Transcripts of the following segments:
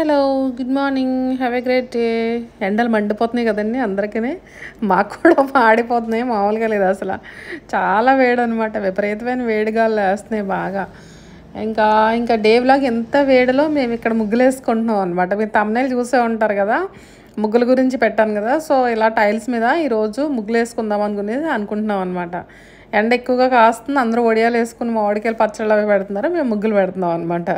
Hello, good morning. Have a great day. ఎండలు మండిపోతున్నాయి కదండి అందరికీ. మాకు కూడా మాడిపోతున్నాయి, మామూలుగా లేదు అసలు. చాలా వేడి అనమాట, విపరీతమైన వేడిగాలు వేస్తున్నాయి బాగా. ఇంకా ఇంకా డే వ్లాగ్ ఎంత వేడిలో మేము ఇక్కడ ముగ్గులు వేసుకుంటున్నాం అనమాట. మీరు తమ్నైల్ చూసే ఉంటారు కదా, ముగ్గుల గురించి పెట్టాను కదా. సో ఇలా టైల్స్ మీద ఈరోజు ముగ్గులు వేసుకుందాం అనుకుంటున్నాం అనమాట. ఎండ ఎక్కువగా కాస్తుంది, అందరూ వడియాలు వేసుకుని మామిడికాయలు పచ్చళ్ళు అవి పెడుతున్నారు, మేము ముగ్గులు పెడుతున్నాం అనమాట.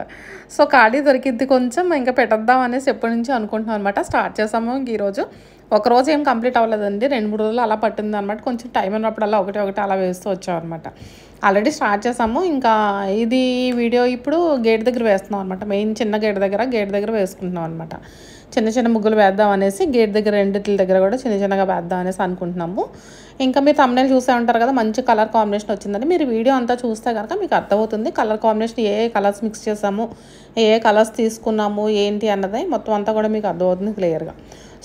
సో ఖాళీ దొరికిద్ది కొంచెం, ఇంకా పెట్టద్దాం అనేసి ఎప్పటి నుంచి అనుకుంటున్నాం అనమాట. స్టార్ట్ చేసాము ఈరోజు. ఒకరోజు ఏం కంప్లీట్ అవ్వలేదండి, 2-3 రోజులు అలా పట్టింది అనమాట. కొంచెం టైం ఉన్నప్పుడల్లా ఒకటి అలా వేస్తూ వచ్చాం అనమాట. ఆల్రెడీ స్టార్ట్ చేసాము. ఇంకా ఇది వీడియో ఇప్పుడు గేట్ దగ్గర వేస్తున్నాం అనమాట. మెయిన్ చిన్న గేట్ దగ్గర వేసుకుంటున్నాం అనమాట. చిన్న చిన్న ముగ్గులు వేద్దాం అనేసి గేట్ దగ్గర రెండిట్ల దగ్గర కూడా చిన్నగా వేద్దాం అనేసి అనుకుంటున్నాము. ఇంకా మీరు తమ్నైల్ చూసే ఉంటారు కదా, మంచి కలర్ కాంబినేషన్ వచ్చిందని. మీరు వీడియో అంతా చూస్తే కనుక మీకు అర్థమవుతుంది కలర్ కాంబినేషన్, ఏ కలర్స్ మిక్స్ చేసాము, ఏ కలర్స్ తీసుకున్నాము ఏంటి అన్నది మొత్తం అంతా కూడా మీకు అర్థమవుతుంది క్లియర్గా.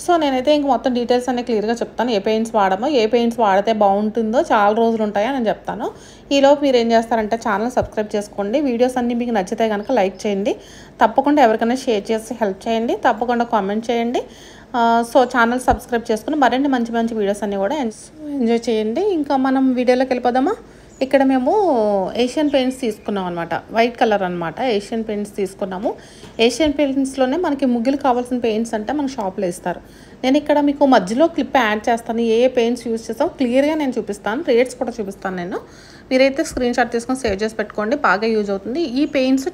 సో నేనైతే ఇంక మొత్తం డీటెయిల్స్ అన్నీ క్లియర్గా చెప్తాను. ఏ పెయింట్స్ వాడమో, ఏ పెయింట్స్ వాడితే బాగుంటుందో, చాలా రోజులు ఉంటాయో నేను చెప్తాను. ఈలోపు మీరు ఏం చేస్తారంటే ఛానల్ సబ్స్క్రైబ్ చేసుకోండి. వీడియోస్ అన్నీ మీకు నచ్చితే కనుక లైక్ చేయండి. తప్పకుండా ఎవరికైనా షేర్ చేసి హెల్ప్ చేయండి. తప్పకుండా కామెంట్ చేయండి. సో ఛానల్ సబ్స్క్రైబ్ చేసుకుని మరిన్ని మంచి వీడియోస్ అన్నీ కూడా ఎంజాయ్ చేయండి. ఇంకా మనం వీడియోలోకి వెళ్ళిపోదామా. ఇక్కడ మేము ఏషియన్ పెయింట్స్ తీసుకున్నాం అనమాట, వైట్ కలర్ అనమాట. ఏషియన్ పెయింట్స్ తీసుకున్నాము. ఏషియన్ పెయింట్స్లోనే మనకి ముగ్గులు కావాల్సిన పెయింట్స్ అంటే మన షాప్లో ఇస్తారు. నేను ఇక్కడ మీకు మధ్యలో క్లిప్ యాడ్ చేస్తాను, ఏ పెయింట్స్ యూజ్ చేస్తాం క్లియర్గా నేను చూపిస్తాను. రేట్స్ కూడా చూపిస్తాను నేను. మీరైతే స్క్రీన్ షాట్ తీసుకొని సేవ్ చేసి పెట్టుకోండి, బాగా యూజ్ అవుతుంది. ఈ పెయింట్స్